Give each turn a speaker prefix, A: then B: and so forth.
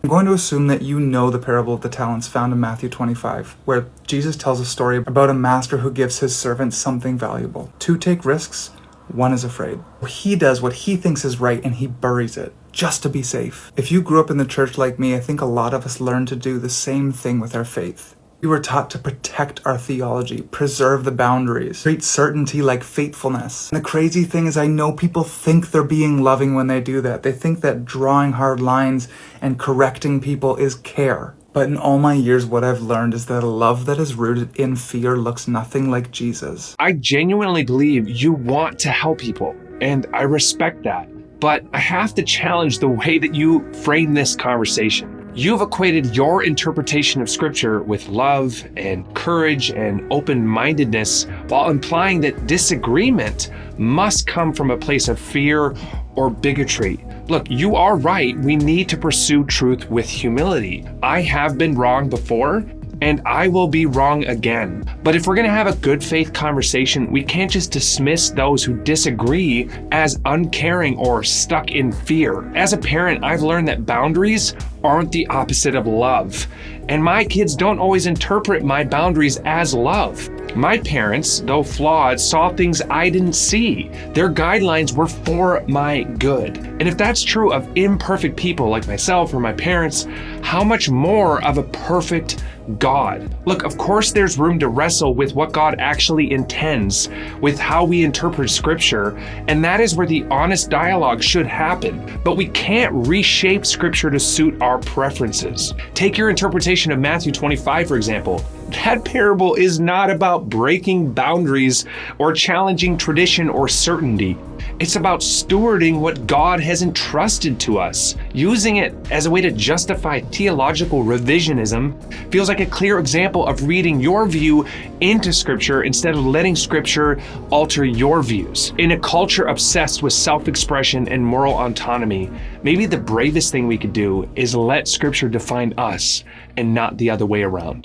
A: I'm going to assume that you know the parable of the talents found in Matthew 25, where Jesus tells a story about a master who gives his servants something valuable. Two take risks, one is afraid. He does what he thinks is right and he buries it, just to be safe. If you grew up in the church like me, I think a lot of us learned to do the same thing with our faith. We were taught to protect our theology, preserve the boundaries, treat certainty like faithfulness. And the crazy thing is I know people think they're being loving when they do that. They think that drawing hard lines and correcting people is care. But in all my years, what I've learned is that a love that is rooted in fear looks nothing like Jesus.
B: I genuinely believe you want to help people, and I respect that. But I have to challenge the way that you frame this conversation. You've equated your interpretation of Scripture with love and courage and open-mindedness while implying that disagreement must come from a place of fear or bigotry. Look, you are right. We need to pursue truth with humility. I have been wrong before, and I will be wrong again. But if we're gonna have a good faith conversation, we can't just dismiss those who disagree as uncaring or stuck in fear. As a parent, I've learned that boundaries aren't the opposite of love. And my kids don't always interpret my boundaries as love. My parents, though flawed, saw things I didn't see. Their guidelines were for my good. And if that's true of imperfect people like myself or my parents, how much more of a perfect God? Look, of course there's room to wrestle with what God actually intends, with how we interpret Scripture, and that is where the honest dialogue should happen. But we can't reshape Scripture to suit our preferences. Take your interpretation of Matthew 25, for example. That parable is not about breaking boundaries or challenging tradition or certainty. It's about stewarding what God has entrusted to us. Using it as a way to justify theological revisionism feels like a clear example of reading your view into Scripture instead of letting Scripture alter your views. In a culture obsessed with self-expression and moral autonomy, maybe the bravest thing we could do is let Scripture define us and not the other way around.